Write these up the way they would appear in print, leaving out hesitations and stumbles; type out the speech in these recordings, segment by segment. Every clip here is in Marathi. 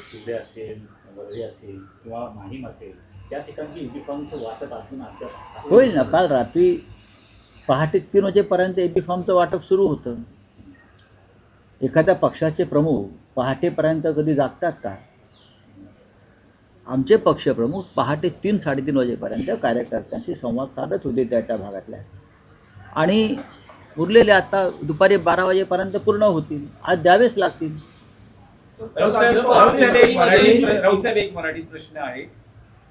सुबे असेल, वरळी असेल किंवा माहीम असेल, त्या ठिकाणची युनिफॉर्मचं वाटप अजून अद्याप होईल ना. काल रात्री पहाटे 3 वाजेपर्यंत एबी फॉर्मचं वाटप सुरू होतं. एखाद्या पक्षाचे प्रमुख पहाटेपर्यंत कधी जागतात का? आमचे पक्षप्रमुख पहाटे 3-3:30 वाजेपर्यंत कार्यकर्त्यांशी संवाद साधत होते त्या भागातल्या, आणि उरलेले आता दुपारी 12 वाजेपर्यंत पूर्ण होतील. आज द्यावेच लागतील. राऊत साहेब, एक मराठीत प्रश्न आहे.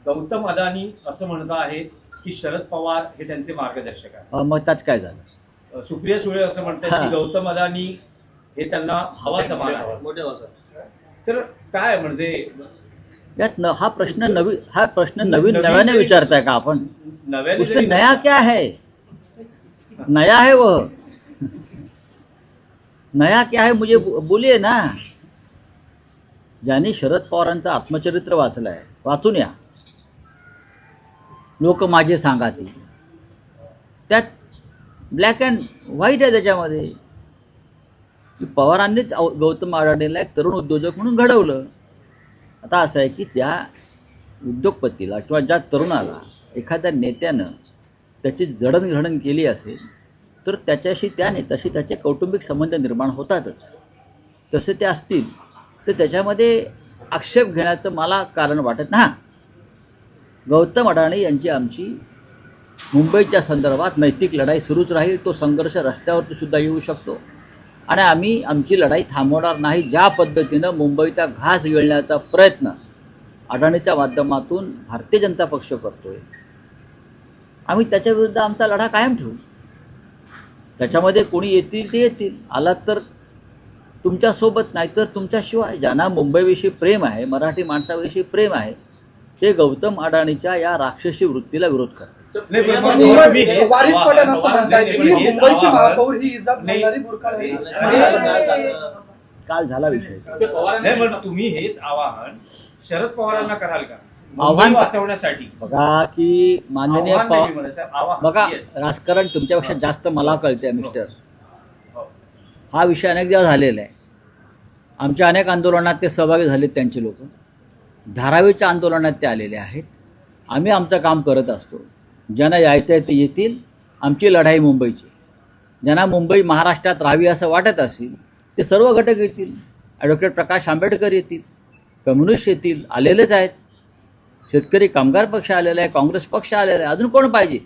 गौतम अदानी असं म्हणत आहेत की शरद पवार हे त्यांचे मार्गदर्शक आहेत. मग त्याच काय झालं? सुप्रिया सुळे असं म्हणतात की गौतम अदानी हे त्यांना हवा समान आहे. तर काय म्हणजे यात हा प्रश्न नवीन नव्याने विचारताय का आपण? उसमें नया क्या है? नया है वो, नया क्या है मुझे बोलिए ना. ज्यांनी शरद पवारांचं आत्मचरित्र वाचलंय, वाचून या. लोक माझे सांगाती, त्यात ब्लॅक अँड व्हाईट आहे त्याच्यामध्ये. पवारांनीच गौतम अडाणीला एक तरुण उद्योजक म्हणून घडवलं. आता असं आहे की त्या उद्योगपतीला किंवा ज्या तरुणाला एखाद्या नेत्यानं त्याची जडणघडण केली असेल तर त्याच्याशी त्या नेत्याशी त्याचे कौटुंबिक संबंध निर्माण होतातच. तसे ते असतील तर त्याच्यामध्ये आक्षेप घेण्याचं मला कारण वाटत नाही. गौतम अडाणी यांची आमची मुंबईच्या संदर्भात नैतिक लढाई सुरूच राहील. तो संघर्ष रस्त्यावरती सुद्धा येऊ शकतो आणि आम्ही आमची लढाई थांबवणार नाही. ज्या पद्धतीनं मुंबईचा घास गिळण्याचा प्रयत्न अडाणीच्या माध्यमातून भारतीय जनता पक्ष करतोय, आम्ही त्याच्याविरुद्ध आमचा लढा कायम ठेवू. त्याच्यामध्ये कोणी येतील ते येतील, आलात तर तुमच्यासोबत, नाहीतर तुमच्याशिवाय. ज्यांना मुंबईविषयी प्रेम आहे, मराठी माणसाविषयी प्रेम आहे, ते गौतम अडाणीच्या या राक्षसी वृत्तीला विरोध करतात. काल झाला विषय. तुम्ही हेच आवाहन शरद पवारांना कराल का आव्हान वाचवण्यासाठी? बघा की माननीय बघा, राजकारण तुमच्यापेक्षा जास्त मला कळते मिस्टर. हा विषय अनेक दिवस झालेला आहे. आमच्या अनेक आंदोलनात ते सहभागी झालेत त्यांचे लोक. धारावीच्या आंदोलनात ते आलेले आहेत. आम्ही आमचं काम करत असतो. ज्यांना यायचं आहे ते येतील. आमची लढाई मुंबईची. ज्यांना मुंबई महाराष्ट्रात राहावी असं वाटत असेल ते सर्व घटक येतील. ॲडव्होकेट प्रकाश आंबेडकर येतील, कम्युनिस्ट येतील, आलेलेच आहेत. शेतकरी कामगार पक्ष आलेला आहे, काँग्रेस पक्ष आलेला आहे. अजून कोण पाहिजे?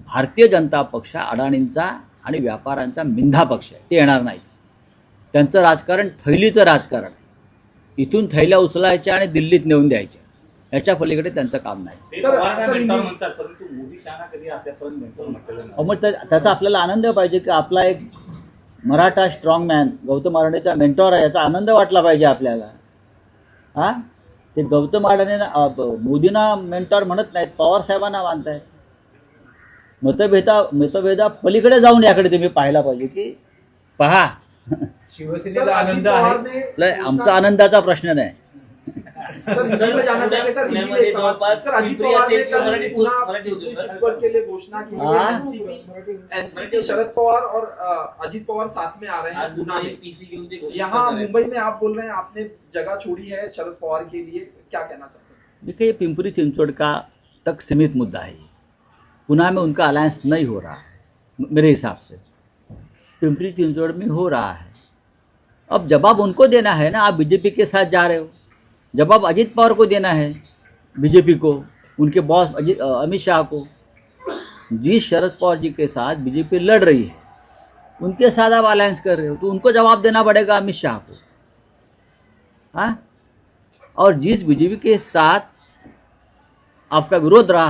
भारतीय जनता पक्ष अडाणींचा आणि व्यापाऱ्यांचा मिंधा पक्ष आहे. ते येणार नाही. त्यांचं राजकारण थैलीचं राजकारण आहे. इथून थैल्या उचलायच्या आणि दिल्लीत नेऊन द्यायच्या, याच्या पलीकडे त्यांचं काम नाही. म्हणतात, परंतु मोदी शहाना कधी अद्यापर्यंत मेंटॉर म्हटलेलं नाही. मग त्याचा आपल्याला आनंद पाहिजे की आपला एक मराठा स्ट्रॉंग मॅन गौतम अडाणीचा मेंटॉर आहे, याचा आनंद वाटला पाहिजे आपल्याला. हां, ते गौतम अडाणींना मोदींना मेंटॉर म्हणत नाहीत, पवार साहेबांना मानतायत. मतभेदा पलीकडे जाऊन याकडे तुम्ही पाहायला पाहिजे की पहा, शिवसेनेला आनंद आहे. आमचा आनंदाचा प्रश्न नाही. शरद पवार और अजीत पवार साथ में आ रहे हैं यहाँ मुंबई में. आप बोल रहे हैं आपने जगह छोड़ी है शरद पवार के लिए, क्या कहना चाहते हैं? देखिए, ये पिंपरी चिंचवड़ का तक सीमित मुद्दा है. पुणे में उनका अलायंस नहीं हो रहा मेरे हिसाब से. पिंपरी चिंचवड़ में हो रहा है. अब जवाब उनको देना है ना. आप बीजेपी के साथ जा रहे हो, जवाब अजीत पवार को देना है, बीजेपी को, उनके बॉस अमित शाह को. जिस शरद पवार जी के साथ बीजेपी लड़ रही है उनके साथ आप अलायंस कर रहे हो, तो उनको जवाब देना पड़ेगा अमित शाह को. हाँ, और जिस बीजेपी के साथ आपका विरोध रहा